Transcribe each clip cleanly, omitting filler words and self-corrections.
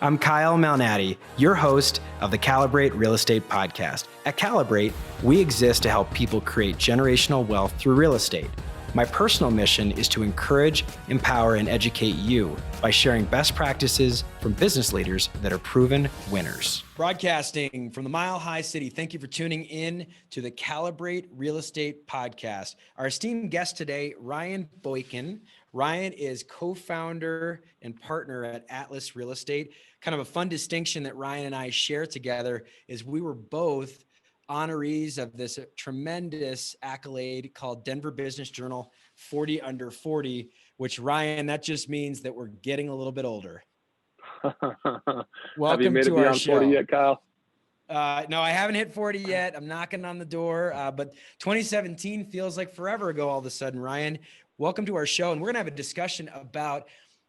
I'm Kyle Malnati, your host of the Calibrate Real Estate Podcast. At Calibrate, we exist to help people create generational wealth through real estate. My personal mission is to encourage, empower, and educate you by sharing best practices from business leaders that are proven winners. Broadcasting from the Mile High City, thank you for tuning in to the Calibrate Real Estate Podcast. Our esteemed guest today, Ryan Boykin. Ryan is co-founder and partner at Atlas Real Estate. Kind of a fun distinction that Ryan and I share together is we were both honorees of this tremendous accolade called Denver Business Journal 40 Under 40, which, Ryan, that just means that we're getting a little bit older. Have you made it beyond 40 yet, Kyle? No, I haven't hit 40 yet. I'm knocking on the door, but 2017 feels like forever ago all of a sudden. Ryan, welcome to our show. And we're going to have a discussion about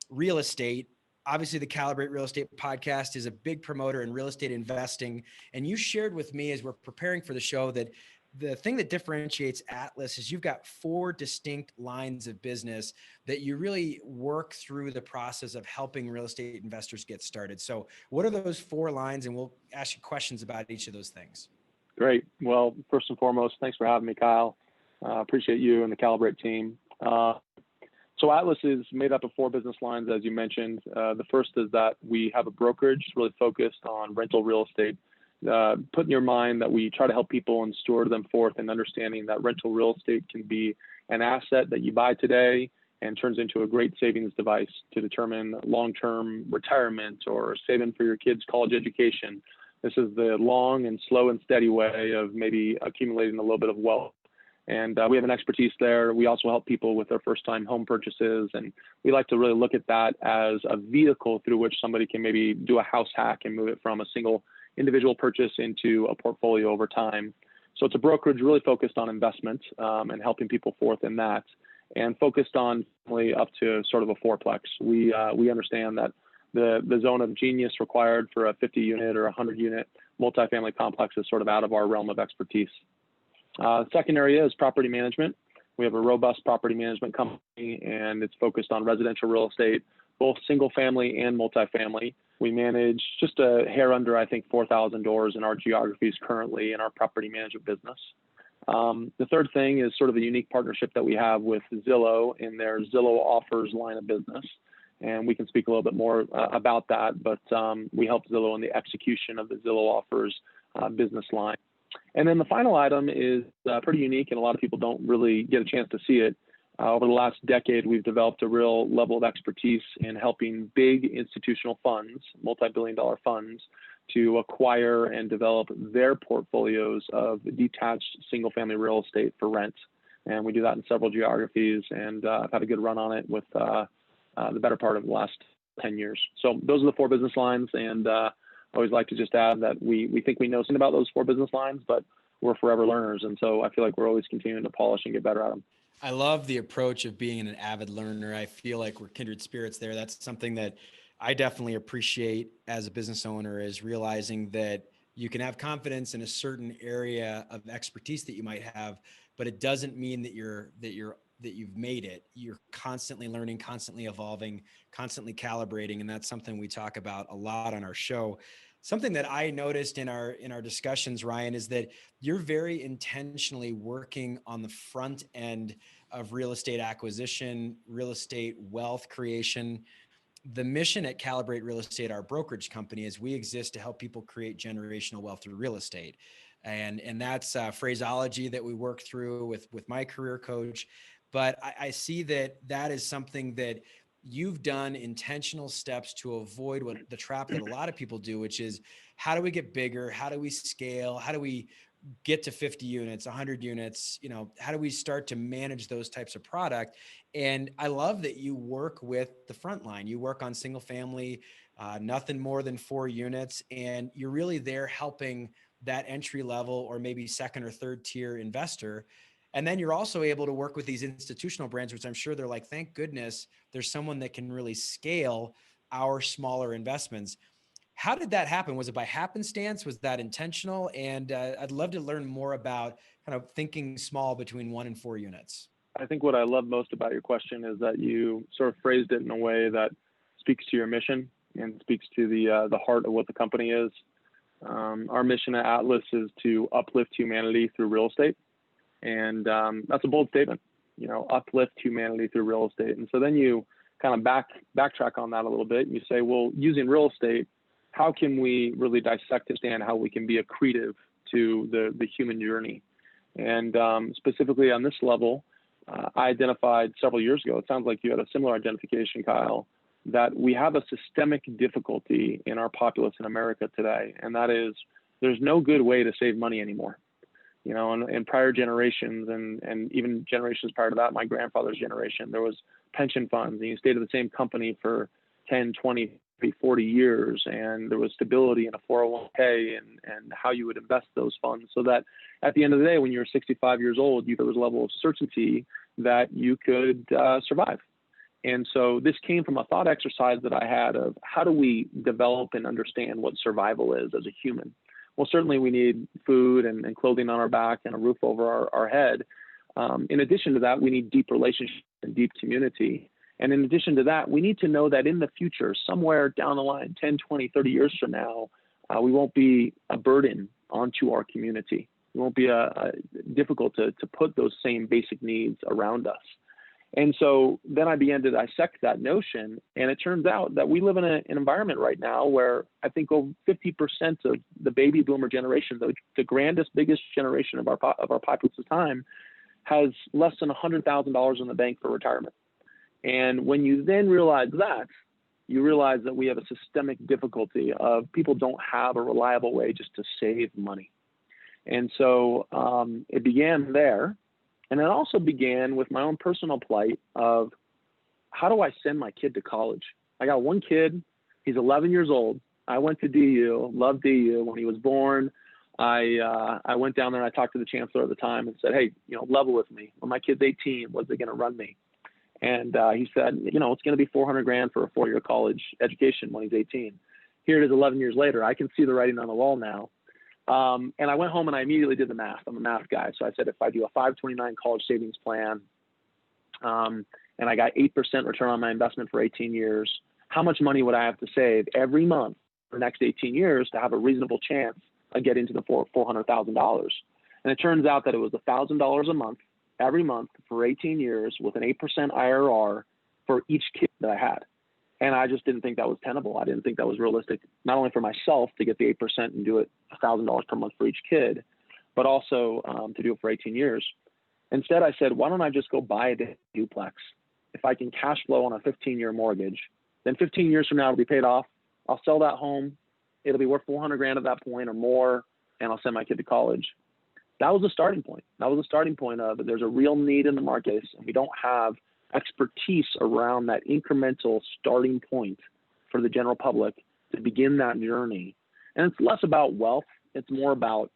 real estate. Obviously, the Calibrate Real Estate Podcast is a big promoter in real estate investing. And you shared with me as we're preparing for the show that the thing that differentiates Atlas is you've got 4 distinct lines of business that you really work through the process of helping real estate investors get started. So what are those 4 lines? And we'll ask you questions about each of those things. Great. Well, first and foremost, thanks for having me, Kyle. Appreciate you and the Calibrate team. So Atlas is made up of 4 business lines, as you mentioned. The first is that we have a brokerage really focused on rental real estate. Put in your mind that we try to help people and steward them forth and understanding that rental real estate can be an asset that you buy today and turns into a great savings device to determine long-term retirement or saving for your kids' college education. This is the long and slow and steady way of maybe accumulating a little bit of wealth. And we have an expertise there. We also help people with their first-time home purchases. And we like to really look at that as a vehicle through which somebody can maybe do a house hack and move it from a single individual purchase into a portfolio over time. So it's a brokerage really focused on investment and helping people forth in that, and focused on up to sort of a fourplex. We understand that the zone of genius required for a 50-unit or 100-unit multifamily complex is sort of out of our realm of expertise. Second area is property management. We have a robust property management company, and it's focused on residential real estate, both single family and multifamily. We manage just a hair under, I think, 4,000 doors in our geographies currently in our property management business. The third thing is sort of a unique partnership that we have with Zillow in their Zillow Offers line of business. And we can speak a little bit more about that, but we help Zillow in the execution of the Zillow Offers business line. And then the final item is pretty unique, and a lot of people don't really get a chance to see it. Over the last decade, we've developed a real level of expertise in helping big institutional funds, multi-billion-dollar funds, to acquire and develop their portfolios of detached single-family real estate for rent. And we do that in several geographies, and I've had a good run on it with the better part of the last 10 years. So those are the 4 business lines, and I always like to just add that we think we know something about those 4 business lines, but we're forever learners. And so I feel like we're always continuing to polish and get better at them. I love the approach of being an avid learner. I feel like we're kindred spirits there. That's something that I definitely appreciate as a business owner, is realizing that you can have confidence in a certain area of expertise that you might have, but it doesn't mean that you've made it. You're constantly learning, constantly evolving, constantly calibrating. And that's something we talk about a lot on our show. Something that I noticed in our discussions, Ryan, is that you're very intentionally working on the front end of real estate acquisition, real estate wealth creation. The mission at Calibrate Real Estate, our brokerage company, is we exist to help people create generational wealth through real estate. And that's phraseology that we work through with my career coach. But I see that is something that you've done intentional steps to avoid what the trap that a lot of people do, which is, how do we get bigger? How do we scale? How do we get to 50 units, 100 units? How do we start to manage those types of product? And I love that you work with the front line. You work on single family, nothing more than 4 units. And you're really there helping that entry level or maybe second or third tier investor. And then you're also able to work with these institutional brands, which I'm sure they're like, thank goodness there's someone that can really scale our smaller investments. How did that happen? Was it by happenstance? Was that intentional? And I'd love to learn more about kind of thinking small between 1 and 4 units. I think what I love most about your question is that you sort of phrased it in a way that speaks to your mission. and speaks to the heart of what the company is. Our mission at Atlas is to uplift humanity through real estate. And that's a bold statement, uplift humanity through real estate. And so then you kind of backtrack on that a little bit. And you say, well, using real estate, how can we really dissect and understand how we can be accretive to the human journey? And specifically on this level, I identified several years ago, it sounds like you had a similar identification, Kyle, that we have a systemic difficulty in our populace in America today. And that is, there's no good way to save money anymore. In prior generations and even generations prior to that, my grandfather's generation, there was pension funds, and you stayed at the same company for 10, 20, 40 years, and there was stability in a 401k and how you would invest those funds, so that at the end of the day, when you're 65 years old, there was a level of certainty that you could survive. And so this came from a thought exercise that I had of how do we develop and understand what survival is as a human? Well, certainly we need food and clothing on our back and a roof over our head. In addition to that, we need deep relationships and deep community. And in addition to that, we need to know that in the future, somewhere down the line, 10, 20, 30 years from now, we won't be a burden onto our community. It won't be difficult to put those same basic needs around us. And so then I began to dissect that notion, and it turns out that we live in an environment right now where I think over 50% of the baby boomer generation, the biggest generation of our populace's time, has less than $100,000 in the bank for retirement. And when you then realize that, you realize that we have a systemic difficulty of people don't have a reliable way just to save money. And so it began there. And it also began with my own personal plight of how do I send my kid to college? I got one kid, he's 11 years old. I went to DU, loved DU. When he was born, I went down there and I talked to the chancellor at the time and said, hey, level with me. When my kid's 18, what's it going to run me? And he said, it's going to be $400,000 for a 4-year college education when he's 18. Here it is 11 years later. I can see the writing on the wall now. And I went home and I immediately did the math. I'm a math guy. So I said, if I do a 529 college savings plan, and I got 8% return on my investment for 18 years, how much money would I have to save every month for the next 18 years to have a reasonable chance of getting to the $400,000? And it turns out that it was $1,000 a month, every month for 18 years with an 8% IRR for each kid that I had. And I just didn't think that was tenable. I didn't think that was realistic, not only for myself to get the 8% and do it $1,000 per month for each kid, but also to do it for 18 years. Instead, I said, why don't I just go buy a duplex? If I can cash flow on a 15-year mortgage, then 15 years from now it'll be paid off. I'll sell that home. It'll be worth $400,000 at that point or more, and I'll send my kid to college. That was the starting point. That was the starting point of there's a real need in the market, and we don't have expertise around that incremental starting point for the general public to begin that journey. And it's less about wealth. It's more about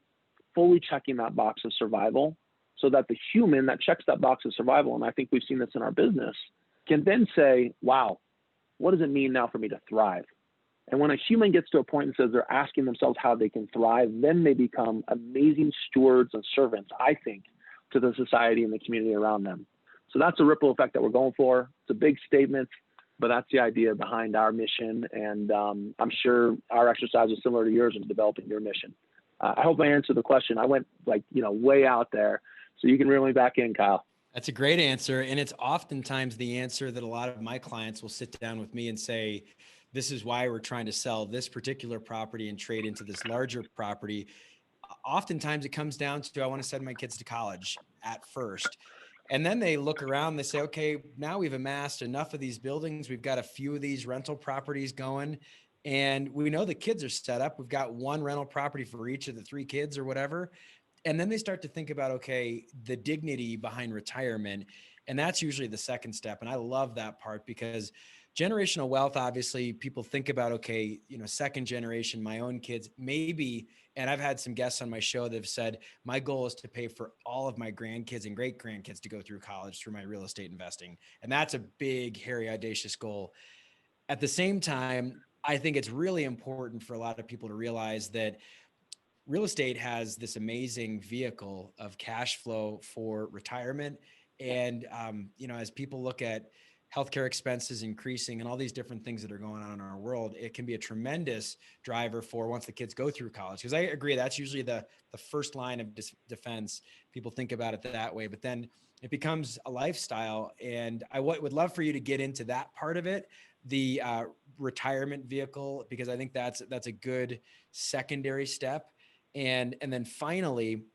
fully checking that box of survival so that the human that checks that box of survival, and I think we've seen this in our business, can then say, wow, what does it mean now for me to thrive? And when a human gets to a point and says they're asking themselves how they can thrive, then they become amazing stewards and servants, I think, to the society and the community around them. So that's a ripple effect that we're going for. It's a big statement, but that's the idea behind our mission. And I'm sure our exercise is similar to yours in developing your mission. I hope I answered the question. I went way out there, so you can reel me back in, Kyle. That's a great answer. And it's oftentimes the answer that a lot of my clients will sit down with me and say, this is why we're trying to sell this particular property and trade into this larger property. Oftentimes it comes down to, I want to send my kids to college at first. And then they look around, they say, okay, now we've amassed enough of these buildings. We've got a few of these rental properties going, and we know the kids are set up. We've got one rental property for each of the 3 kids or whatever. And then they start to think about, okay, the dignity behind retirement. And that's usually the second step. And I love that part because generational wealth, obviously people think about, okay, second generation, my own kids, maybe. And I've had some guests on my show that have said, my goal is to pay for all of my grandkids and great grandkids to go through college through my real estate investing. And that's a big, hairy, audacious goal. At the same time, I think it's really important for a lot of people to realize that real estate has this amazing vehicle of cash flow for retirement. And, as people look at healthcare expenses increasing and all these different things that are going on in our world, it can be a tremendous driver for once the kids go through college. Because I agree, that's usually the first line of defense. People think about it that way, but then it becomes a lifestyle. And I would love for you to get into that part of it, the retirement vehicle, because I think that's a good secondary step. And then finally,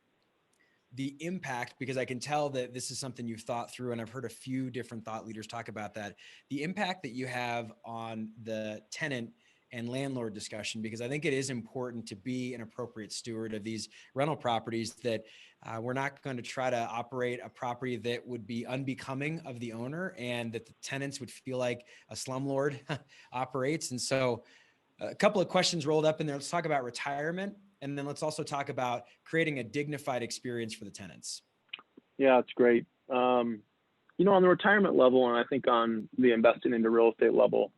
the impact, because I can tell that this is something you've thought through, and I've heard a few different thought leaders talk about that, the impact that you have on the tenant and landlord discussion, because I think it is important to be an appropriate steward of these rental properties, that we're not going to try to operate a property that would be unbecoming of the owner and that the tenants would feel like a slumlord operates. And so a couple of questions rolled up in there. Let's talk about retirement. And then let's also talk about creating a dignified experience for the tenants. Yeah, it's great. On the retirement level, and I think on the investing into real estate level,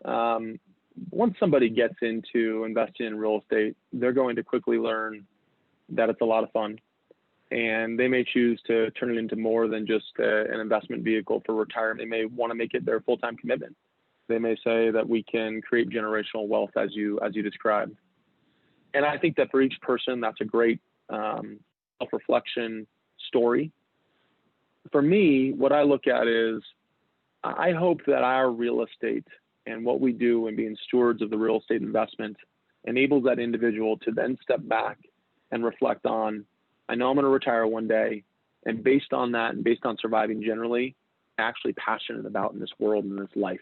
once somebody gets into investing in real estate, they're going to quickly learn that it's a lot of fun. And they may choose to turn it into more than just an investment vehicle for retirement. They may want to make it their full-time commitment. They may say that we can create generational wealth as you described. And I think that for each person, that's a great self-reflection story. For me, what I look at is I hope that our real estate and what we do in being stewards of the real estate investment enables that individual to then step back and reflect on, I know I'm going to retire one day, and based on that and based on surviving generally, I'm actually passionate about in this world and this life.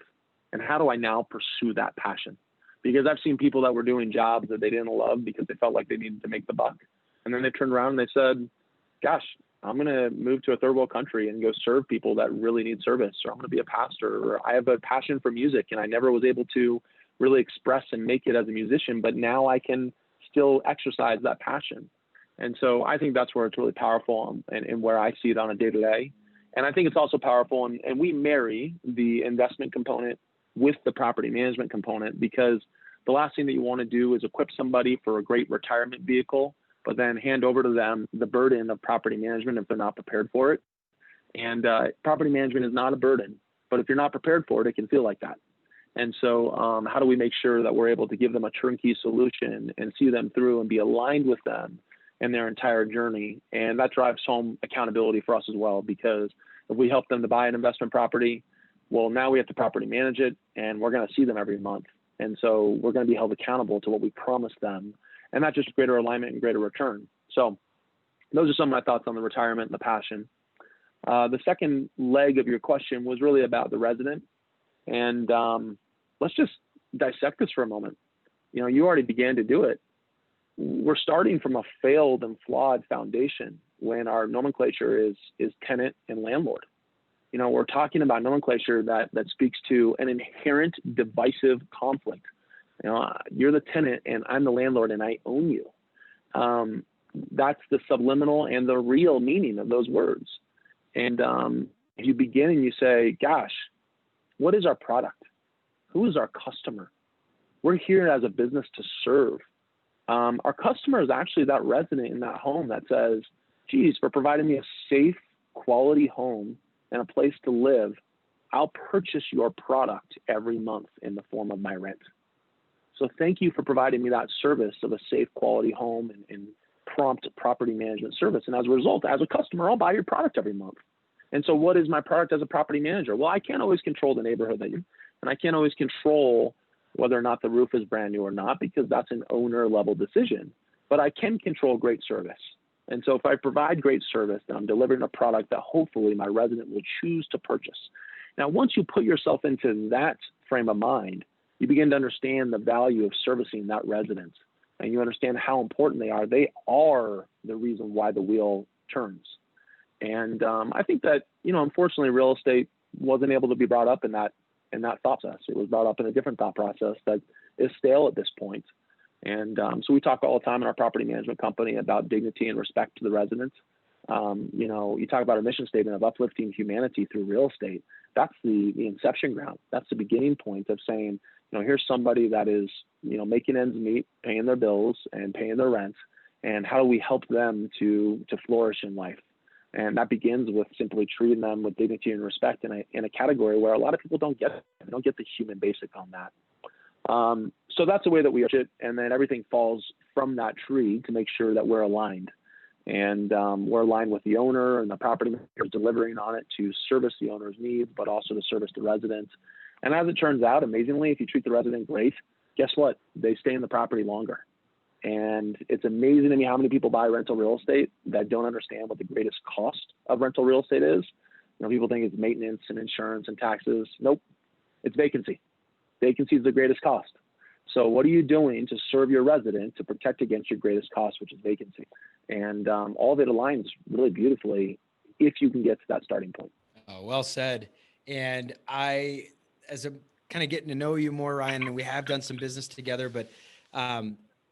And how do I now pursue that passion? Because I've seen people that were doing jobs that they didn't love because they felt like they needed to make the buck. And then they turned around and they said, gosh, I'm going to move to a third world country and go serve people that really need service, or I'm going to be a pastor, or I have a passion for music and I never was able to really express and make it as a musician, but now I can still exercise that passion. And so I think that's where it's really powerful and where I see it on a day-to-day. And I think it's also powerful, and we marry the investment component with the property management component, because the last thing that you want to do is equip somebody for a great retirement vehicle, but then hand over to them the burden of property management if they're not prepared for it. And property management is not a burden, but if you're not prepared for it, it can feel like that. And so how do we make sure that we're able to give them a turnkey solution and see them through and be aligned with them in their entire journey? And that drives home accountability for us as well, because if we help them to buy an investment property, well, now we have to property manage it, and we're going to see them every month. And so we're going to be held accountable to what we promised them, and not just greater alignment and greater return. So those are some of my thoughts on the retirement and the passion. The second leg of your question was really about the resident. And let's just dissect this for a moment. You already began to do it. We're starting from a failed and flawed foundation when our nomenclature is tenant and landlord. We're talking about nomenclature that speaks to an inherent divisive conflict. You're the tenant and I'm the landlord and I own you. That's the subliminal and the real meaning of those words. And if you begin and you say, gosh, what is our product? Who is our customer? We're here as a business to serve. Our customer is actually that resident in that home that says, geez, for providing me a safe, quality home and a place to live, I'll purchase your product every month in the form of my rent. So thank you for providing me that service of a safe, quality home and prompt property management service. And as a result, as a customer, I'll buy your product every month. And so what is my product as a property manager? Well, I can't always control the neighborhood that you're in, and I can't always control whether or not the roof is brand new or not, because that's an owner level decision, but I can control great service. And so if I provide great service, then I'm delivering a product that hopefully my resident will choose to purchase. Now, once you put yourself into that frame of mind, you begin to understand the value of servicing that resident, and you understand how important they are. They are the reason why the wheel turns. And I think that, unfortunately, real estate wasn't able to be brought up in that thought process. It was brought up in a different thought process that is stale at this point. And so we talk all the time in our property management company about dignity and respect to the residents. You talk about a mission statement of uplifting humanity through real estate. That's the inception ground. That's the beginning point of saying, here's somebody that is, making ends meet, paying their bills and paying their rent. And how do we help them to flourish in life? And that begins with simply treating them with dignity and respect in a category where a lot of people don't get it. They don't get the human basic on that. So that's the way that we approach it. And then everything falls from that tree to make sure that we're aligned. And we're aligned with the owner and the property manager delivering on it to service the owner's needs, but also to service the residents. And as it turns out, amazingly, if you treat the resident great, guess what? They stay in the property longer. And it's amazing to me how many people buy rental real estate that don't understand what the greatest cost of rental real estate is. People think it's maintenance and insurance and taxes. Nope, it's vacancy. Vacancy is the greatest cost. So what are you doing to serve your resident to protect against your greatest cost, which is vacancy? And all of it aligns really beautifully if you can get to that starting point. Oh, well said. And as I'm kind of getting to know you more, Ryan, and we have done some business together, but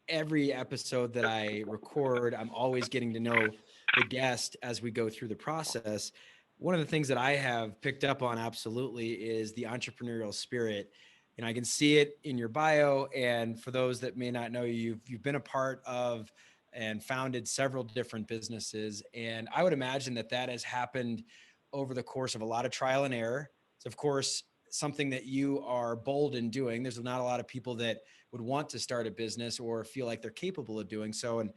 every episode that I record, I'm always getting to know the guest as we go through the process. One of the things that I have picked up on absolutely is the entrepreneurial spirit. And I can see it in your bio. And for those that may not know you, you've been a part of and founded several different businesses. And I would imagine that has happened over the course of a lot of trial and error. It's, of course, something that you are bold in doing. There's not a lot of people that would want to start a business or feel like they're capable of doing so. And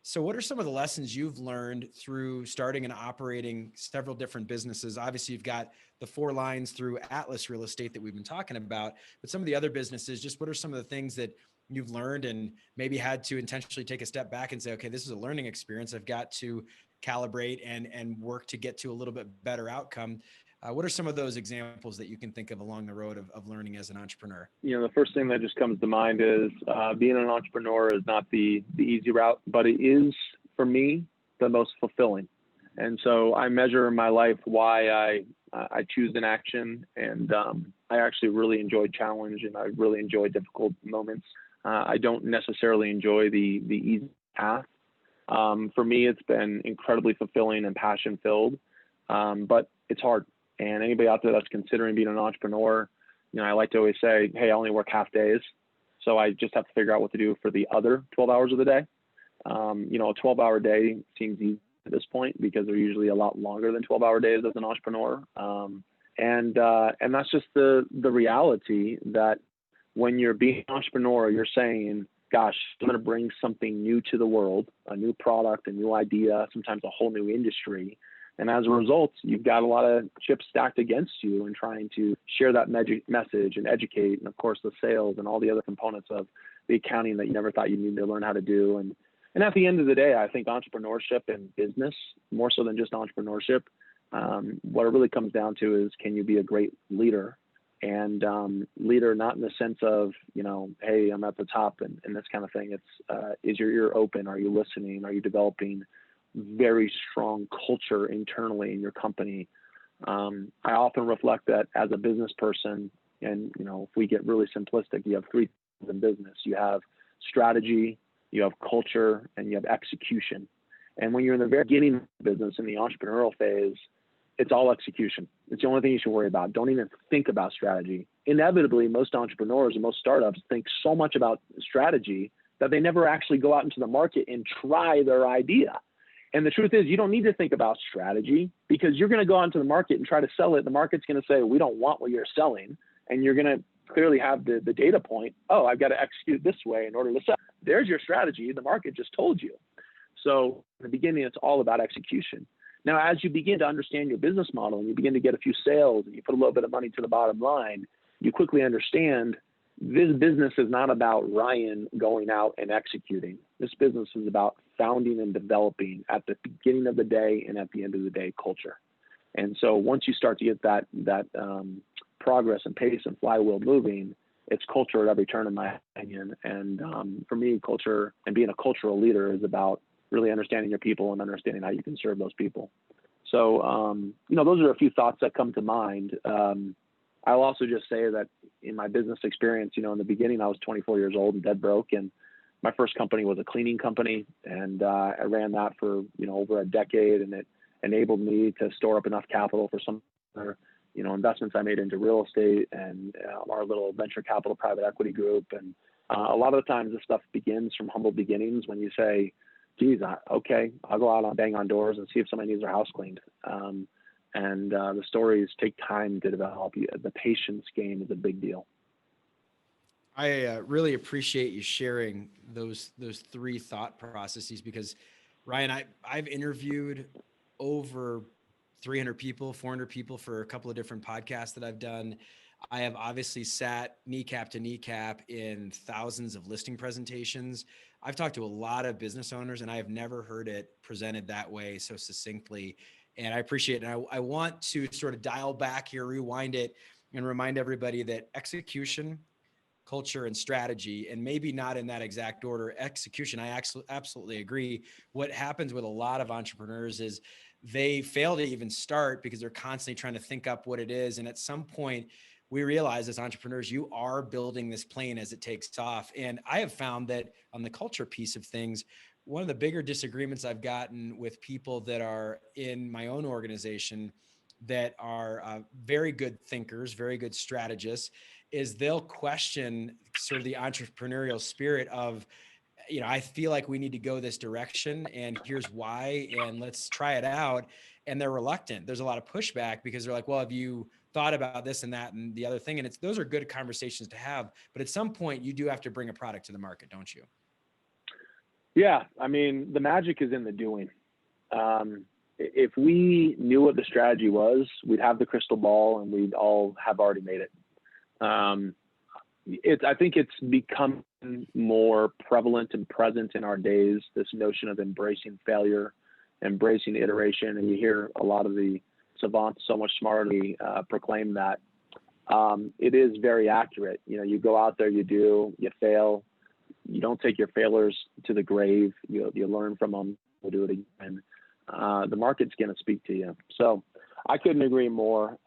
so what are some of the lessons you've learned through starting and operating several different businesses? Obviously, you've got the 4 lines through Atlas Real Estate that we've been talking about, but some of the other businesses, just what are some of the things that you've learned and maybe had to intentionally take a step back and say, okay, this is a learning experience. I've got to calibrate and work to get to a little bit better outcome. What are some of those examples that you can think of along the road of learning as an entrepreneur? The first thing that just comes to mind is being an entrepreneur is not the easy route, but it is, for me, the most fulfilling. And so I measure my life why I choose an action, and I actually really enjoy challenge, and I really enjoy difficult moments. I don't necessarily enjoy the easy path. For me, it's been incredibly fulfilling and passion-filled, but it's hard. And anybody out there that's considering being an entrepreneur, I like to always say, hey, I only work half days. So I just have to figure out what to do for the other 12 hours of the day. A 12-hour day seems easy at this point because they're usually a lot longer than 12-hour days as an entrepreneur. And that's just the reality that when you're being an entrepreneur, you're saying, gosh, I'm going to bring something new to the world, a new product, a new idea, sometimes a whole new industry. And as a result, you've got a lot of chips stacked against you in trying to share that message and educate, and of course the sales and all the other components of the accounting that you never thought you needed to learn how to do. And at the end of the day, I think entrepreneurship and business, more so than just entrepreneurship, what it really comes down to is, can you be a great leader? And leader not in the sense of, hey, I'm at the top and this kind of thing. It's is your ear open? Are you listening? Are you developing very strong culture internally in your company? I often reflect that as a business person, and if we get really simplistic, you have 3 things in business. You have strategy, you have culture, and you have execution. And when you're in the very beginning of the business, in the entrepreneurial phase, it's all execution. It's the only thing you should worry about. Don't even think about strategy. Inevitably, most entrepreneurs and most startups think so much about strategy that they never actually go out into the market and try their idea. And the truth is, you don't need to think about strategy, because you're going to go out into the market and try to sell it. The market's going to say, we don't want what you're selling. And you're going to clearly have the data point. Oh, I've got to execute this way in order to sell. There's your strategy. The market just told you. So in the beginning, it's all about execution. Now, as you begin to understand your business model and you begin to get a few sales and you put a little bit of money to the bottom line, you quickly understand this business is not about Ryan going out and executing. This business is about founding and developing at the beginning of the day and at the end of the day culture. And so once you start to get that progress and pace and flywheel moving, it's culture at every turn, in my opinion. And for me, culture and being a cultural leader is about really understanding your people and understanding how you can serve those people. So, those are a few thoughts that come to mind. I'll also just say that in my business experience, in the beginning, I was 24 years old and dead broke. And my first company was a cleaning company. And I ran that for, over a decade. And it enabled me to store up enough capital for some other, investments I made into real estate and our little venture capital private equity group. And a lot of the times this stuff begins from humble beginnings when you say, okay, I'll go out and bang on doors and see if somebody needs their house cleaned. The stories take time to develop. The patience game is a big deal. I really appreciate you sharing those three thought processes, because Ryan, I've interviewed over 300 people, 400 people for a couple of different podcasts that I've done. I have obviously sat kneecap to kneecap in thousands of listing presentations. I've talked to a lot of business owners, and I have never heard it presented that way so succinctly. And I appreciate it. And I want to sort of dial back here, rewind it, and remind everybody that execution, culture, and strategy, and maybe not in that exact order, execution, I absolutely agree. What happens with a lot of entrepreneurs is they fail to even start because they're constantly trying to think up what it is. And at some point, we realize as entrepreneurs, you are building this plane as it takes off. And I have found that on the culture piece of things, one of the bigger disagreements I've gotten with people that are in my own organization that are very good thinkers, very good strategists, is they'll question sort of the entrepreneurial spirit of, I feel like we need to go this direction, and here's why, and let's try it out. And they're reluctant. There's a lot of pushback because they're like, well, have you thought about this and that and the other thing? And those are good conversations to have, but at some point you do have to bring a product to the market, don't you? Yeah. I mean, the magic is in the doing. If we knew what the strategy was, we'd have the crystal ball and we'd all have already made it. I think it's become more prevalent and present in our days, this notion of embracing failure, embracing iteration. And you hear a lot of the savants so much smartly proclaim that. It is very accurate. You go out there, you fail. You don't take your failures to the grave. You learn from them. We'll do it again. The market's going to speak to you. So I couldn't agree more.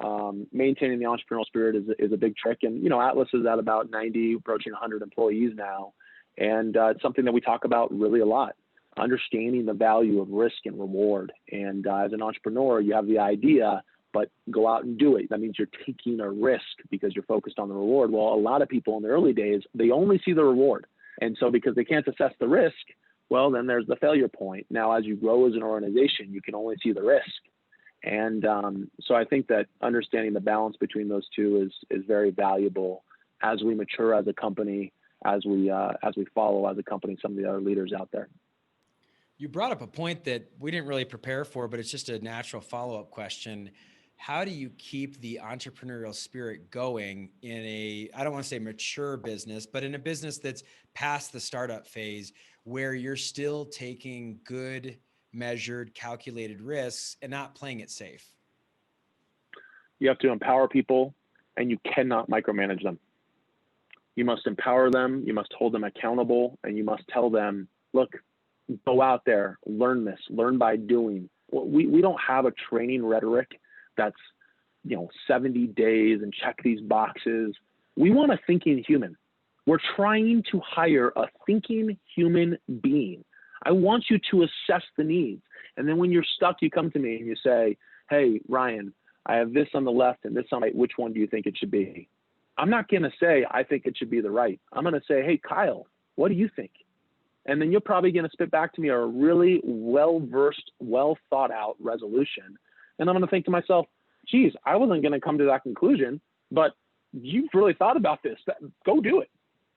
Maintaining the entrepreneurial spirit is a big trick. And, Atlas is at about 90, approaching 100 employees now. And it's something that we talk about really a lot, understanding the value of risk and reward. And as an entrepreneur, you have the idea, but go out and do it. That means you're taking a risk because you're focused on the reward. Well, a lot of people in the early days, they only see the reward. And so because they can't assess the risk, well, then there's the failure point. Now, as you grow as an organization, you can only see the risk. And so I think that understanding the balance between those two is very valuable as we mature as a company, as we follow as a company some of the other leaders out there. You brought up a point that we didn't really prepare for, but it's just a natural follow-up question. How do you keep the entrepreneurial spirit going in I don't want to say mature business, but in a business that's past the startup phase where you're still taking good, measured, calculated risks and not playing it safe? You have to empower people, and you cannot micromanage them. You must empower them. You must hold them accountable, and you must tell them, look, go out there, learn this, learn by doing. We don't have a training rhetoric that's 70 days and check these boxes. We want a thinking human. We're trying to hire a thinking human being. I want you to assess the needs. And then when you're stuck, you come to me and you say, hey, Ryan, I have this on the left and this on the right. Which one do you think it should be? I'm not going to say, I think it should be the right. I'm going to say, hey, Kyle, what do you think? And then you're probably going to spit back to me a really well-versed, well-thought-out resolution. And I'm going to think to myself, geez, I wasn't going to come to that conclusion, but you've really thought about this. Go do it,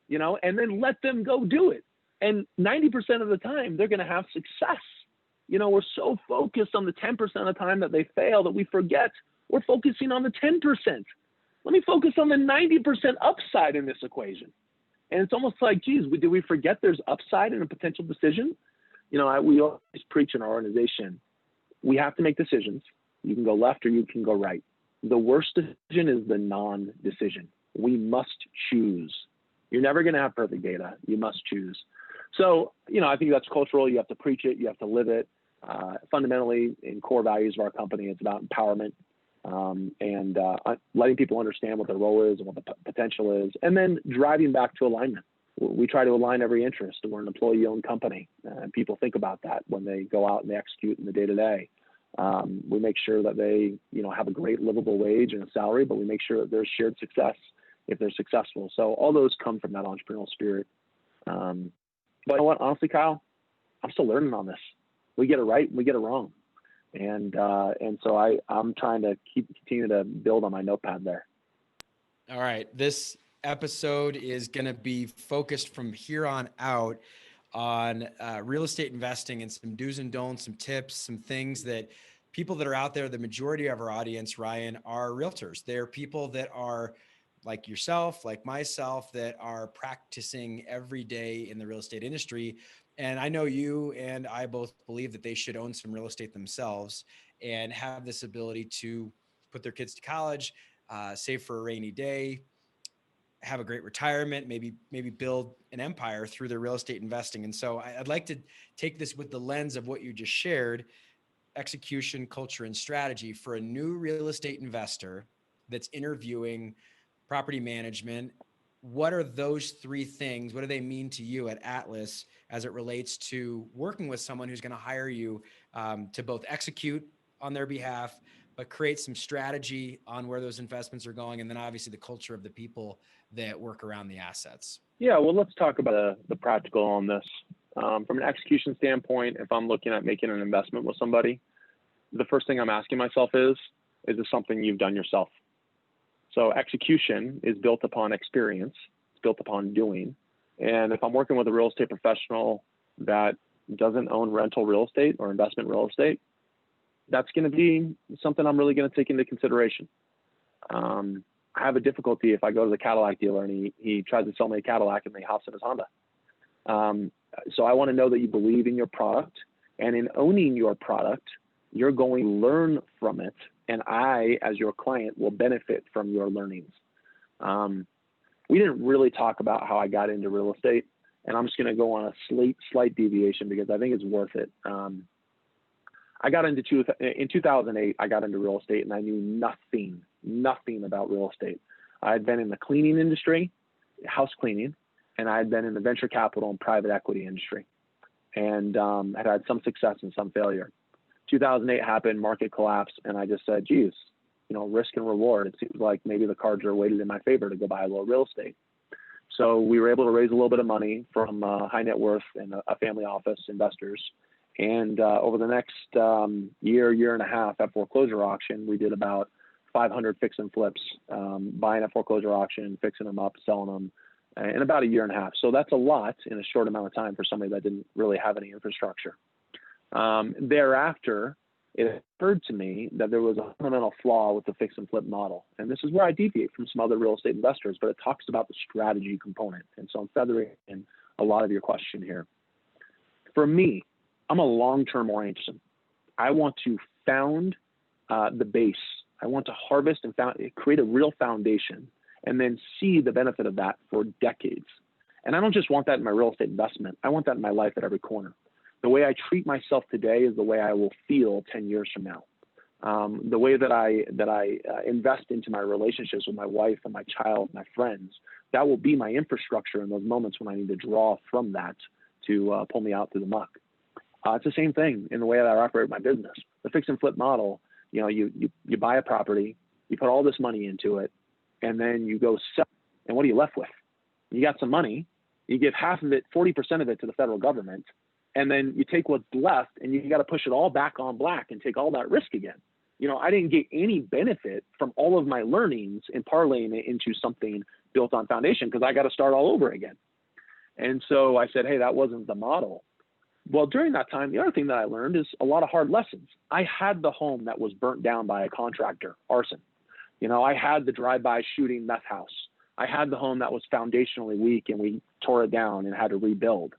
and then let them go do it. And 90% of the time, they're going to have success. We're so focused on the 10% of the time that they fail that we forget we're focusing on the 10%. Let me focus on the 90% upside in this equation. And it's almost like, geez, did we forget there's upside in a potential decision? We always preach in our organization, we have to make decisions. You can go left or you can go right. The worst decision is the non-decision. We must choose. You're never going to have perfect data. You must choose. So, I think that's cultural. You have to preach it. You have to live it. Fundamentally, in core values of our company, it's about empowerment and letting people understand what their role is and what the potential is, and then driving back to alignment. We try to align every interest. We're an employee-owned company, and people think about that when they go out and they execute in the day-to-day. We make sure that they, have a great livable wage and a salary, but we make sure that there's shared success if they're successful. So all those come from that entrepreneurial spirit. But you know what, honestly, Kyle, I'm still learning on this. We get it right, we get it wrong. And so I'm trying to continue to build on my notepad there. All right. This episode is going to be focused from here on out on real estate investing and some do's and don'ts, some tips, some things that people that are out there, the majority of our audience, Ryan, are realtors. They're people that are like yourself, like myself, that are practicing every day in the real estate industry. And I know you and I both believe that they should own some real estate themselves and have this ability to put their kids to college, save for a rainy day, have a great retirement, maybe build an empire through their real estate investing. And so I'd like to take this with the lens of what you just shared, execution, culture, and strategy for a new real estate investor that's interviewing property management. What are those three things? What do they mean to you at Atlas as it relates to working with someone who's going to hire you to both execute on their behalf, but create some strategy on where those investments are going, and then obviously the culture of the people that work around the assets? Yeah, well, let's talk about the practical on this. From an execution standpoint, if I'm looking at making an investment with somebody, the first thing I'm asking myself is this something you've done yourself? So execution is built upon experience. It's built upon doing. And if I'm working with a real estate professional that doesn't own rental real estate or investment real estate, that's going to be something I'm really going to take into consideration. I have a difficulty if I go to the Cadillac dealer and he tries to sell me a Cadillac and he hops in his Honda. So I want to know that you believe in your product, and in owning your product, you're going to learn from it, and I, as your client, will benefit from your learnings. We didn't really talk about how I got into real estate, and I'm just going to go on a slight deviation because I think it's worth it. I got into in 2008, I got into real estate, and I knew nothing about real estate. I had been in the cleaning industry, house cleaning, and I had been in the venture capital and private equity industry, and had some success and some failure. 2008 happened, market collapsed, and I just said, geez, risk and reward. It seems like maybe the cards are weighted in my favor to go buy a little real estate. So we were able to raise a little bit of money from high net worth and a family office investors. And over the next year and a half at foreclosure auction, we did about 500 fix and flips, buying at foreclosure auction, fixing them up, selling them in about a year and a half. So that's a lot in a short amount of time for somebody that didn't really have any infrastructure. Thereafter, it occurred to me that there was a fundamental flaw with the fix and flip model. And this is where I deviate from some other real estate investors, but it talks about the strategy component. And so I'm feathering in a lot of your question here. For me, I'm a long-term oriented. I want to found the base. I want to harvest and create a real foundation and then see the benefit of that for decades. And I don't just want that in my real estate investment. I want that in my life at every corner. The way I treat myself today is the way I will feel 10 years from now. The way that I invest into my relationships with my wife and my child, my friends, that will be my infrastructure in those moments when I need to draw from that to pull me out through the muck. It's the same thing in the way that I operate my business. The fix and flip model, you buy a property, you put all this money into it, and then you go sell. And what are you left with? You got some money, you give half of it, 40% of it to the federal government, and then you take what's left and you got to push it all back on black and take all that risk again. I didn't get any benefit from all of my learnings and parlaying it into something built on foundation because I got to start all over again. And so I said, hey, that wasn't the model. Well, during that time, the other thing that I learned is a lot of hard lessons. I had the home that was burnt down by a contractor, arson. I had the drive-by shooting meth house. I had the home that was foundationally weak and we tore it down and had to rebuild.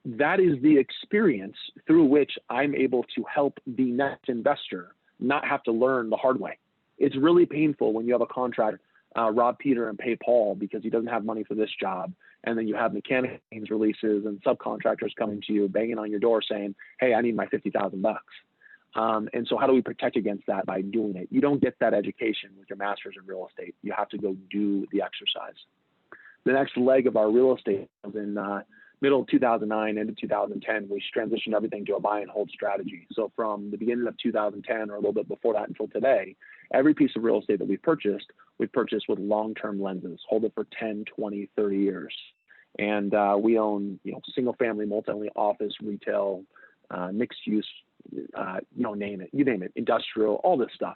That is the experience through which I'm able to help the next investor not have to learn the hard way. It's really painful when you have a contractor rob Peter and pay Paul because he doesn't have money for this job. And then you have mechanic releases and subcontractors coming to you, banging on your door saying, hey, I need my $50,000. And so how do we protect against that? By doing it. You don't get that education with your master's in real estate. You have to go do the exercise. The next leg of our real estate was in middle of 2009 into 2010, we transitioned everything to a buy and hold strategy. So from the beginning of 2010 or a little bit before that until today, every piece of real estate that we've purchased with long-term lenses, hold it for 10, 20, 30 years. And we own, single family, multi-family, office, retail, mixed use, name it, you name it, industrial, all this stuff.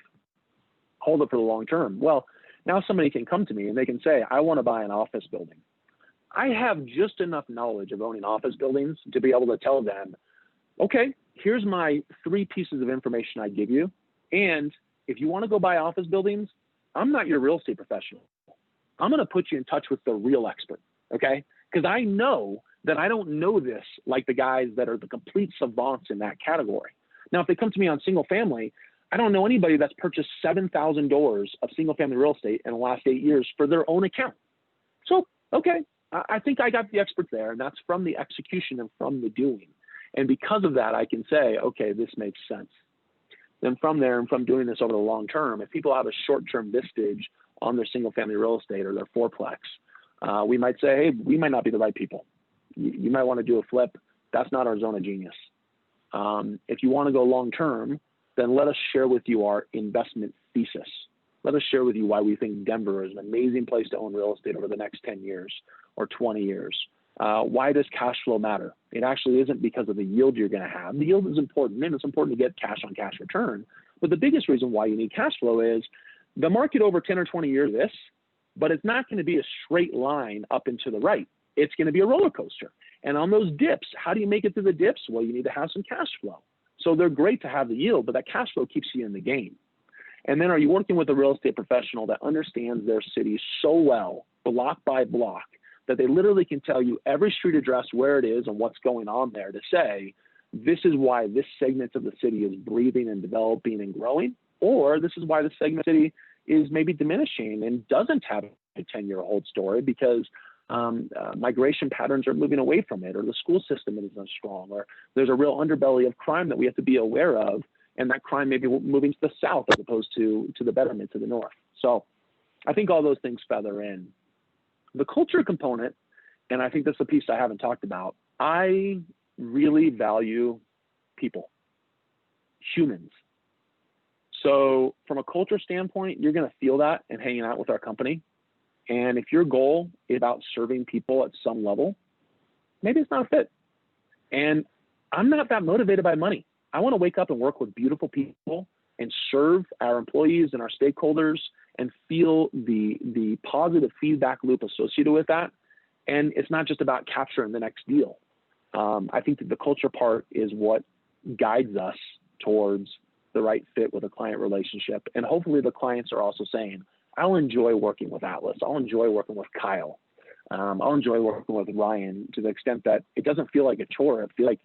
Hold it for the long term. Well, now somebody can come to me and they can say, I want to buy an office building. I have just enough knowledge of owning office buildings to be able to tell them, okay, here's my 3 pieces of information I give you. And if you want to go buy office buildings, I'm not your real estate professional. I'm going to put you in touch with the real expert. Okay. Because I know that I don't know this like the guys that are the complete savants in that category. Now, if they come to me on single family, I don't know anybody that's purchased 7,000 doors of single family real estate in the last 8 years for their own account. So, okay, I think I got the experts there, and that's from the execution and from the doing. And because of that, I can say, okay, this makes sense. Then from there, and from doing this over the long term, if people have a short-term vistage on their single family real estate or their fourplex, we might say, hey, we might not be the right people. You might want to do a flip. That's not our zone of genius. If you want to go long term, then let us share with you our investment thesis. Let us share with you why we think Denver is an amazing place to own real estate over the next 10 years or 20 years. Why does cash flow matter? It actually isn't because of the yield you're going to have. The yield is important, and it's important to get cash on cash return. But the biggest reason why you need cash flow is the market over 10 or 20 years is this, but it's not going to be a straight line up and to the right. It's going to be a roller coaster. And on those dips, how do you make it through the dips? Well, you need to have some cash flow. So they're great to have the yield, but that cash flow keeps you in the game. And then are you working with a real estate professional that understands their city so well, block by block, that they literally can tell you every street address, where it is and what's going on there to say, this is why this segment of the city is breathing and developing and growing, or this is why this segment of the city is maybe diminishing and doesn't have a 10-year-old story because migration patterns are moving away from it, or the school system isn't strong, or there's a real underbelly of crime that we have to be aware of, and that crime may be moving to the south as opposed to the betterment to the north. So I think all those things feather in. The culture component, and I think that's the piece I haven't talked about, I really value people, humans. So from a culture standpoint, you're going to feel that in hanging out with our company. And if your goal is about serving people at some level, maybe it's not a fit. And I'm not that motivated by money. I want to wake up and work with beautiful people and serve our employees and our stakeholders and feel the positive feedback loop associated with that. And it's not just about capturing the next deal. I think that the culture part is what guides us towards the right fit with a client relationship. And hopefully the clients are also saying, I'll enjoy working with Atlas. I'll enjoy working with Kyle. I'll enjoy working with Ryan to the extent that it doesn't feel like a chore. It feels like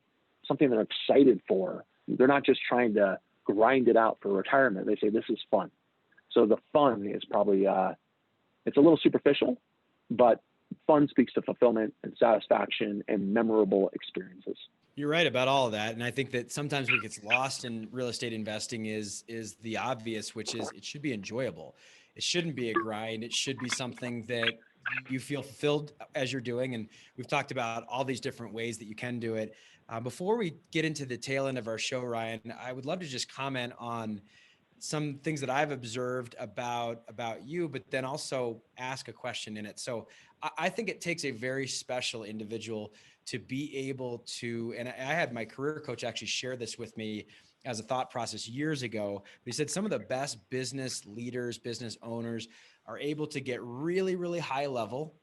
something they're excited for. They're not just trying to grind it out for retirement. They say, this is fun. So the fun is probably, it's a little superficial, but fun speaks to fulfillment and satisfaction and memorable experiences. You're right about all of that. And I think that sometimes what gets lost in real estate investing is the obvious, which is it should be enjoyable. It shouldn't be a grind. It should be something that you feel fulfilled as you're doing. And we've talked about all these different ways that you can do it. Before we get into the tail end of our show, Ryan, I would love to just comment on some things that I've observed about you, but then also ask a question in it. So I think it takes a very special individual to be able to, and I had my career coach actually share this with me as a thought process years ago. He said some of the best business leaders, business owners are able to get really, really high level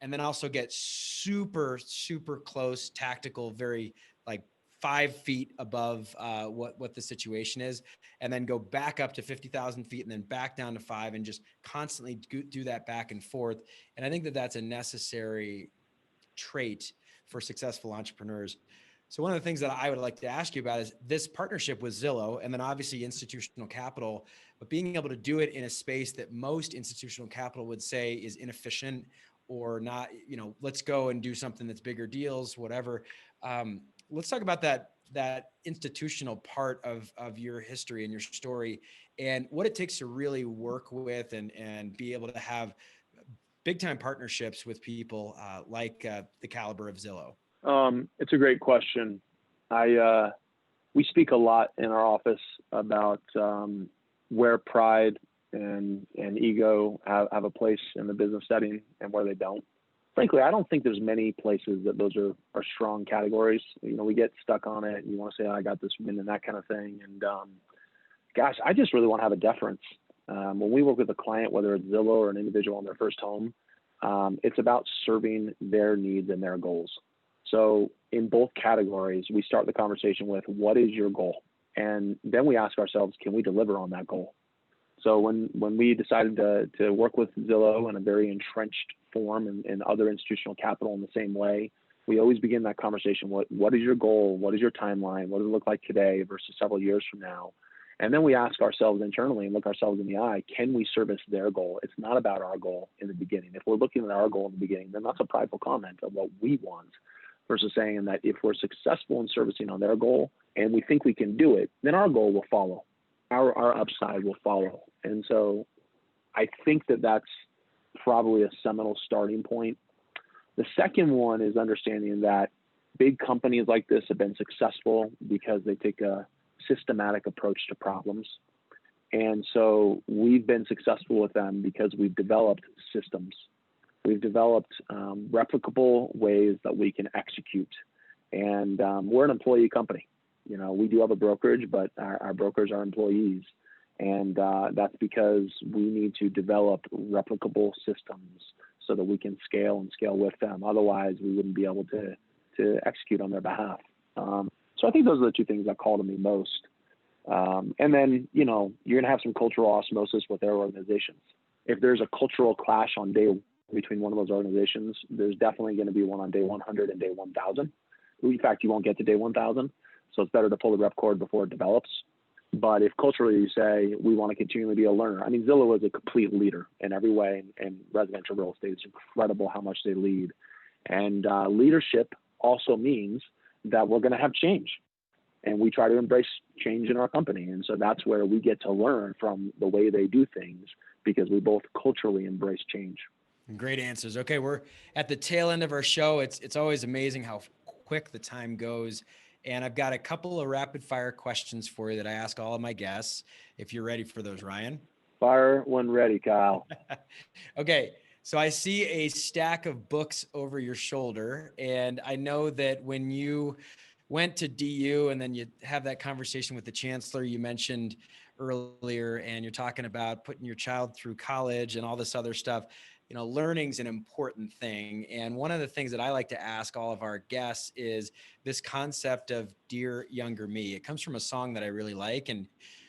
and then also get super, super close, tactical, very like 5 feet above what the situation is, and then go back up to 50,000 feet and then back down to 5 and just constantly do that back and forth. And I think that that's a necessary trait for successful entrepreneurs. So one of the things that I would like to ask you about is this partnership with Zillow, and then obviously institutional capital, but being able to do it in a space that most institutional capital would say is inefficient or not, let's go and do something that's bigger deals, whatever. Let's talk about that institutional part of your history and your story and what it takes to really work with and be able to have big time partnerships with people like the caliber of Zillow. It's a great question. We speak a lot in our office about where pride and ego have a place in the business setting and where they don't. frankly, I don't think there's many places that those are strong categories. We get stuck on it, and you want to say, oh, I got this win and that kind of thing. And gosh, I just really want to have a deference. When we work with a client, whether it's Zillow or an individual on their first home, it's about serving their needs and their goals. So in both categories, we start the conversation with, what is your goal? And then we ask ourselves, can we deliver on that goal? So when we decided to work with Zillow in a very entrenched form and other institutional capital in the same way, we always begin that conversation. What is your goal? What is your timeline? What does it look like today versus several years from now? And then we ask ourselves internally and look ourselves in the eye, can we service their goal? It's not about our goal in the beginning. If we're looking at our goal in the beginning, then that's a prideful comment of what we want, versus saying that if we're successful in servicing on their goal and we think we can do it, then our goal will follow. Our upside will follow. And so I think that that's probably a seminal starting point. The second one is understanding that big companies like this have been successful because they take a systematic approach to problems. And so we've been successful with them because we've developed systems. We've developed replicable ways that we can execute. And we're an employee company. We do have a brokerage, but our brokers are employees. And that's because we need to develop replicable systems so that we can scale with them. Otherwise, we wouldn't be able to execute on their behalf. So I think those are the two things that call to me most. And then, you're going to have some cultural osmosis with their organizations. If there's a cultural clash on day one between one of those organizations, there's definitely going to be one on day 100 and day 1,000. In fact, you won't get to day 1,000. So it's better to pull the rep cord before it develops. But if culturally you say, we want to continually be a learner, Zillow is a complete leader in every way in residential real estate. It's incredible how much they lead. And leadership also means that we're going to have change. And we try to embrace change in our company. And so that's where we get to learn from the way they do things, because we both culturally embrace change. Great answers. Okay, we're at the tail end of our show. It's always amazing how quick the time goes. And I've got a couple of rapid fire questions for you that I ask all of my guests. If you're ready for those, Ryan. Fire when ready, Kyle. Okay. So I see a stack of books over your shoulder, and I know that when you went to DU and then you have that conversation with the chancellor you mentioned earlier, and you're talking about putting your child through college and all this other stuff, learning's an important thing. And one of the things that I like to ask all of our guests is this concept of Dear Younger Me. It comes from a song that I really like, and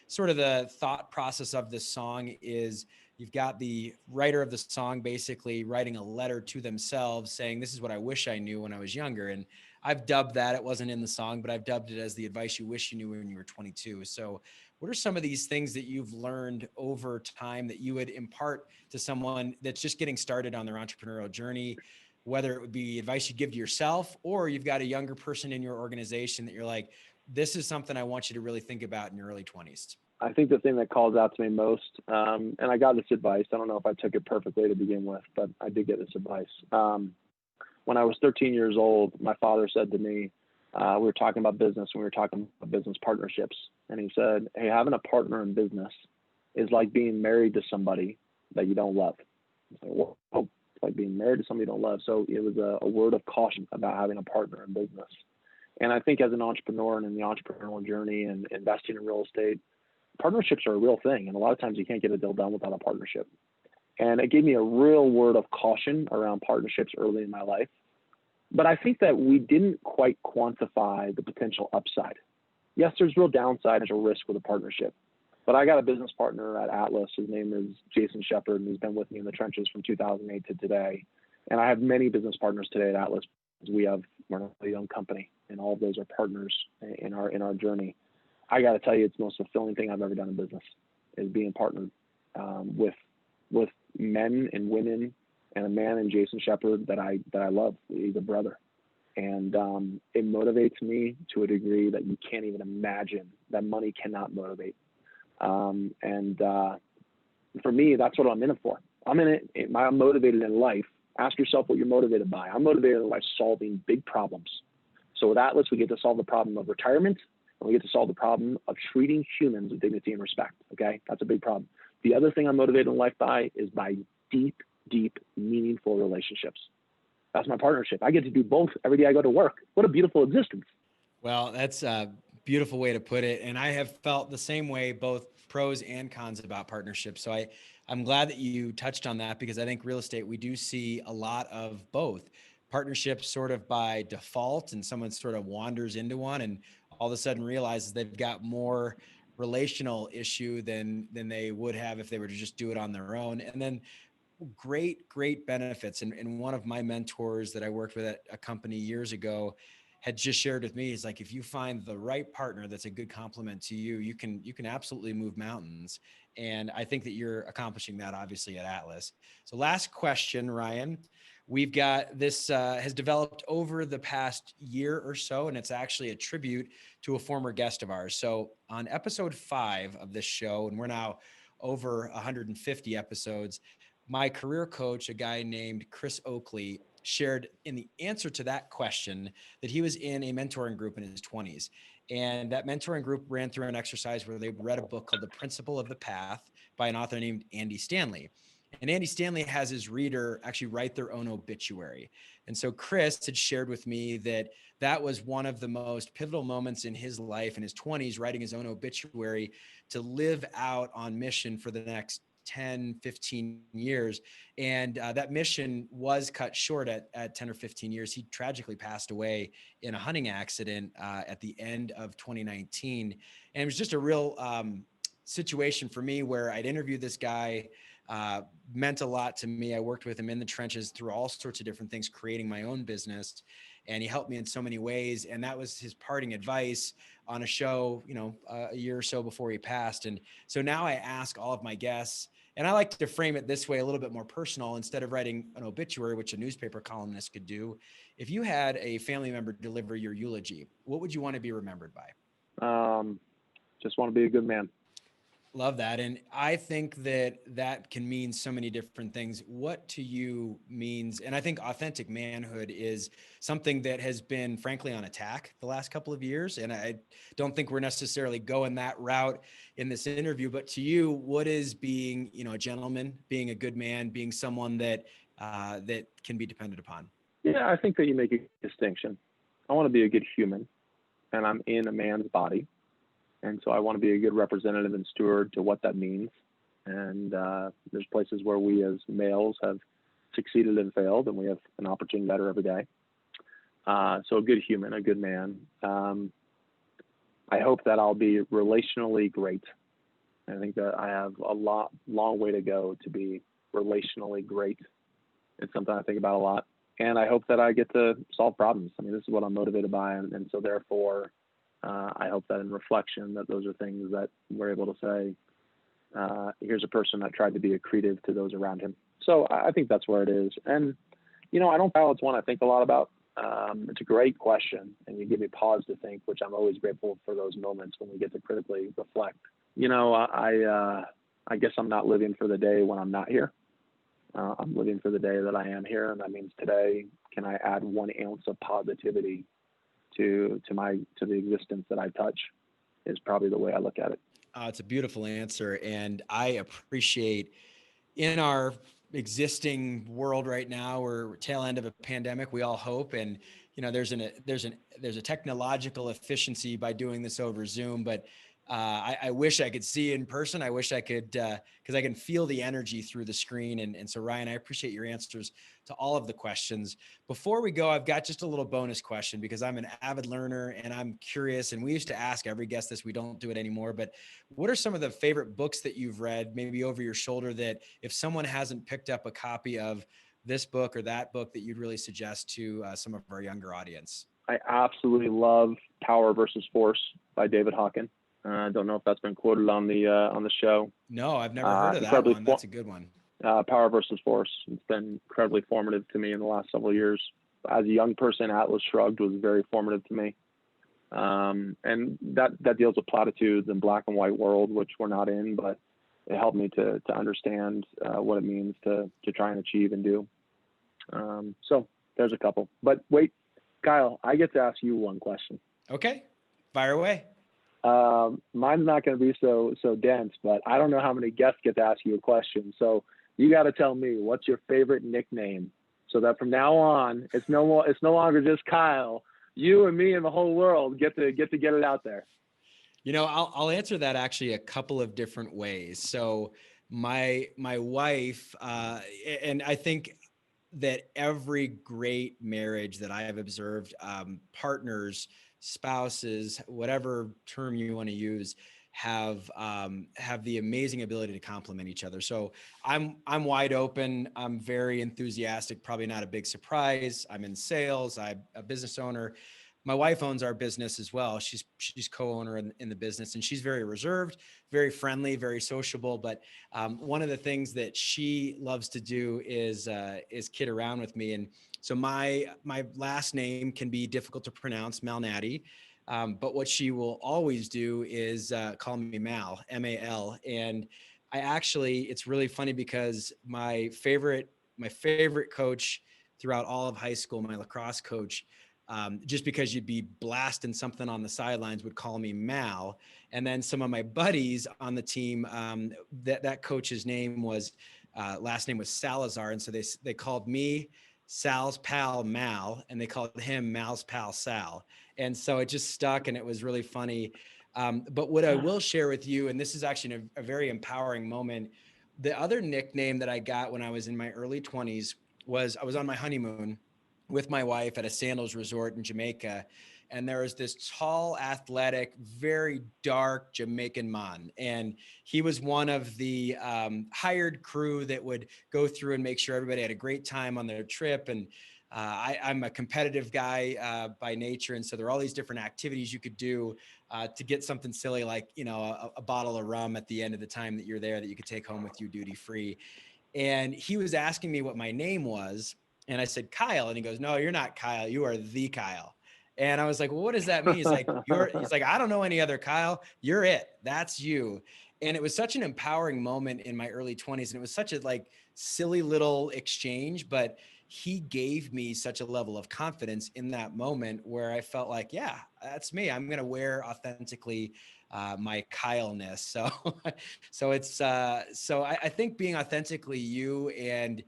sort of the thought process of this song is you've got the writer of the song basically writing a letter to themselves saying, this is what I wish I knew when I was younger. And I've dubbed that, it wasn't in the song, but I've dubbed it as the advice you wish you knew when you were 22. So what are some of these things that you've learned over time that you would impart to someone that's just getting started on their entrepreneurial journey, whether it would be advice you give to yourself, or you've got a younger person in your organization that you're like, this is something I want you to really think about in your early 20s? I think the thing that calls out to me most, and I got this advice, I don't know if I took it perfectly to begin with, but I did get this advice. When I was 13 years old, my father said to me, we were talking about business, and we were talking about business partnerships. And he said, hey, having a partner in business is like being married to somebody that you don't love. I said, well, it's like being married to somebody you don't love. So it was a word of caution about having a partner in business. And I think as an entrepreneur and in the entrepreneurial journey and investing in real estate, partnerships are a real thing. And a lot of times you can't get a deal done without a partnership. And it gave me a real word of caution around partnerships early in my life. But I think that we didn't quite quantify the potential upside. Yes, there's real downside and real risk with a partnership. But I got a business partner at Atlas. His name is Jason Shepard, and he's been with me in the trenches from 2008 to today. And I have many business partners today at Atlas. We're a young company, and all of those are partners in our journey. I got to tell you, it's the most fulfilling thing I've ever done in business, is being partnered with men and women, and a man in Jason Shepard that I love. He's a brother. And it motivates me to a degree that you can't even imagine, that money cannot motivate. And for me, that's what I'm in it for. I'm motivated in life. Ask yourself what you're motivated by. I'm motivated in life solving big problems. So with Atlas, we get to solve the problem of retirement, and we get to solve the problem of treating humans with dignity and respect. Okay, that's a big problem. The other thing I'm motivated in life by is by deep, meaningful relationships. That's my partnership. I get to do both every day I go to work. What a beautiful existence. Well, that's a beautiful way to put it. And I have felt the same way, both pros and cons about partnerships. So I'm glad that you touched on that, because I think real estate, we do see a lot of both partnerships sort of by default, and someone sort of wanders into one and all of a sudden realizes they've got more relational issue than they would have if they were to just do it on their own. And then great benefits. And one of my mentors that I worked with at a company years ago had just shared with me, he's like, if you find the right partner that's a good complement to you, you can absolutely move mountains. And I think that you're accomplishing that, obviously, at Atlas. So last question, Ryan. We've got this has developed over the past year or so, and it's actually a tribute to a former guest of ours. So on episode 5 of this show, and we're now over 150 episodes, my career coach, a guy named Chris Oakley, shared in the answer to that question that he was in a mentoring group in his 20s. And that mentoring group ran through an exercise where they read a book called The Principle of the Path by an author named Andy Stanley. And Andy Stanley has his reader actually write their own obituary. And so Chris had shared with me that that was one of the most pivotal moments in his life in his 20s, writing his own obituary to live out on mission for the next 10, 15 years. And that mission was cut short at 10 or 15 years. He tragically passed away in a hunting accident at the end of 2019. And it was just a real situation for me where I'd interviewed this guy, meant a lot to me. I worked with him in the trenches through all sorts of different things, creating my own business. And he helped me in so many ways. And that was his parting advice on a show, a year or so before he passed. And so now I ask all of my guests, and I like to frame it this way, a little bit more personal, instead of writing an obituary, which a newspaper columnist could do. If you had a family member deliver your eulogy, what would you want to be remembered by? Just want to be a good man. Love that. And I think that can mean so many different things. What to you means, and I think authentic manhood is something that has been frankly on attack the last couple of years. And I don't think we're necessarily going that route in this interview, but to you, what is being, a gentleman, being a good man, being someone that can be depended upon? Yeah, I think that you make a distinction. I want to be a good human, and I'm in a man's body. And so I want to be a good representative and steward to what that means. And there's places where we as males have succeeded and failed, and we have an opportunity better every day. So a good human, a good man. I hope that I'll be relationally great. I think that I have a long way to go to be relationally great. It's something I think about a lot. And I hope that I get to solve problems. I mean, this is what I'm motivated by. And so therefore, I hope that in reflection, that those are things that we're able to say, here's a person that tried to be accretive to those around him. So I think that's where it is. And, I don't feel it's one I think a lot about. It's a great question, and you give me pause to think, which I'm always grateful for those moments when we get to critically reflect. I guess I'm not living for the day when I'm not here. I'm living for the day that I am here. And that means today, can I add 1 ounce of positivity to the existence that I touch, is probably the way I look at it. It's a beautiful answer. And I appreciate, in our existing world right now, we're tail end of a pandemic, we all hope. And, there's a technological efficiency by doing this over Zoom, but I wish I could see in person. I wish I could, because I can feel the energy through the screen. And so, Ryan, I appreciate your answers to all of the questions. Before we go, I've got just a little bonus question, because I'm an avid learner and I'm curious. And we used to ask every guest this, we don't do it anymore, but what are some of the favorite books that you've read, maybe over your shoulder, that if someone hasn't picked up a copy of this book or that book, that you'd really suggest to some of our younger audience? I absolutely love Power versus Force by David Hawkins. I don't know if that's been quoted on the show. No, I've never heard of that one. That's a good one. Power versus Force. It's been incredibly formative to me in the last several years. As a young person, Atlas Shrugged was very formative to me. And that deals with platitudes and black and white world, which we're not in, but it helped me to understand what it means to try and achieve and do. So there's a couple. But wait, Kyle, I get to ask you one question. Okay, fire away. Mine's not going to be so dense, but I don't know how many guests get to ask you a question. So you got to tell me, what's your favorite nickname so that from now on, it's no longer just Kyle. You and me and the whole world get to get it out there. I'll answer that actually a couple of different ways. So my wife, and I think that every great marriage that I have observed, partners, spouses, whatever term you want to use, have the amazing ability to complement each other. So I'm wide open. I'm very enthusiastic. Probably not a big surprise. I'm in sales. I'm a business owner. My wife owns our business as well. She's co-owner in the business, and she's very reserved, very friendly, very sociable. But one of the things that she loves to do is kid around with me. And so my last name can be difficult to pronounce, Malnati. But what she will always do is call me Mal, M-A-L. And it's really funny because my favorite coach throughout all of high school, my lacrosse coach, just because you'd be blasting something on the sidelines, would call me Mal. And then some of my buddies on the team, that coach's name was, last name was Salazar. And so they called me Sal's pal Mal, and they called him Mal's pal Sal. And so it just stuck, and it was really funny. But what I will share with you, and this is actually a very empowering moment, the other nickname that I got when I was in my early 20s was, I was on my honeymoon with my wife at a sandals resort in Jamaica. And there was this tall, athletic, very dark Jamaican man. And he was one of the hired crew that would go through and make sure everybody had a great time on their trip. And I'm a competitive guy by nature. And so there are all these different activities you could do to get something silly, like, a bottle of rum at the end of the time that you're there that you could take home with you duty free. And he was asking me what my name was. And I said, Kyle. And he goes, no, you're not Kyle. You are the Kyle. And I was like, well, what does that mean? He's like, I don't know any other Kyle. You're it. That's you. And it was such an empowering moment in my early 20s. And it was such a silly little exchange, but he gave me such a level of confidence in that moment where I felt like, yeah, that's me. I'm going to wear authentically my Kyle-ness. So I think being authentically you and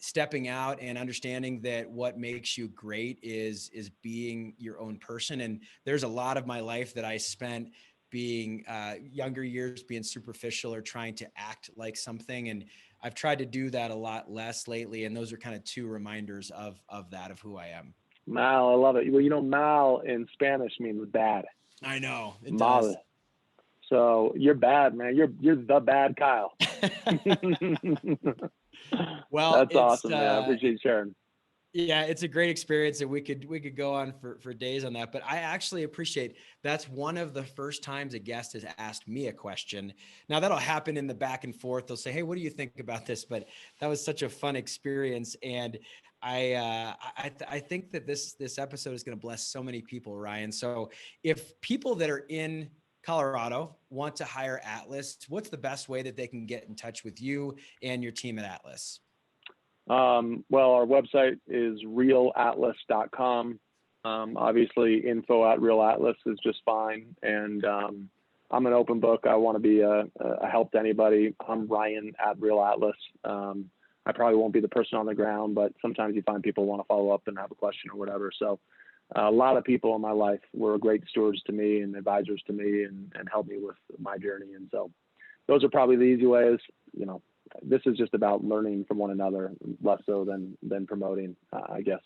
stepping out and understanding that what makes you great is being your own person. And there's a lot of my life that I spent being younger years, being superficial or trying to act like something. And I've tried to do that a lot less lately. And those are kind of two reminders of who I am. Mal, I love it. Well, Mal in Spanish means bad. I know it Mal. does. So you're bad, man. You're the bad Kyle. Well, that's awesome, man. I appreciate you sharing. Yeah, it's a great experience, and we could go on for days on that. But I actually appreciate that's one of the first times a guest has asked me a question. Now that'll happen in the back and forth. They'll say, "Hey, what do you think about this?" But that was such a fun experience, and I think that this episode is going to bless so many people, Ryan. So if people that are in Colorado want to hire Atlas, what's the best way that they can get in touch with you and your team at Atlas? Well, our website is realatlas.com. Obviously info@realatlas is just fine. And, I'm an open book. I want to be a help to anybody. I'm Ryan at Real Atlas. I probably won't be the person on the ground, but sometimes you find people want to follow up and have a question or whatever. So a lot of people in my life were great stewards to me and advisors to me and helped me with my journey. And so those are probably the easy ways. This is just about learning from one another, less so than promoting, I guess.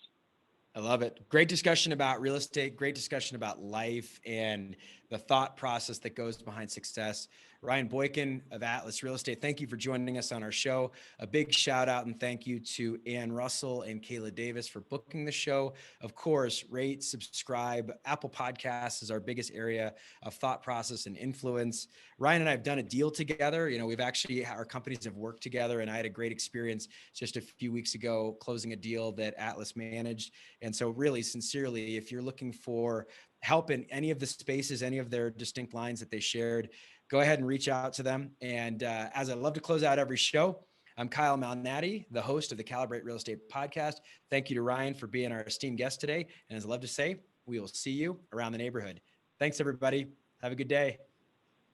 I love it. Great discussion about real estate, great discussion about life and the thought process that goes behind success. Ryan Boykin of Atlas Real Estate, thank you for joining us on our show. A big shout out and thank you to Ann Russell and Kayla Davis for booking the show. Of course, rate, subscribe. Apple Podcasts is our biggest area of thought process and influence. Ryan and I have done a deal together. Our companies have worked together, and I had a great experience just a few weeks ago closing a deal that Atlas managed. And so really, sincerely, if you're looking for help in any of the spaces, any of their distinct lines that they shared, go ahead and reach out to them. And as I love to close out every show, I'm Kyle Malnati, the host of the Calibrate Real Estate Podcast. Thank you to Ryan for being our esteemed guest today. And as I love to say, we will see you around the neighborhood. Thanks, everybody. Have a good day.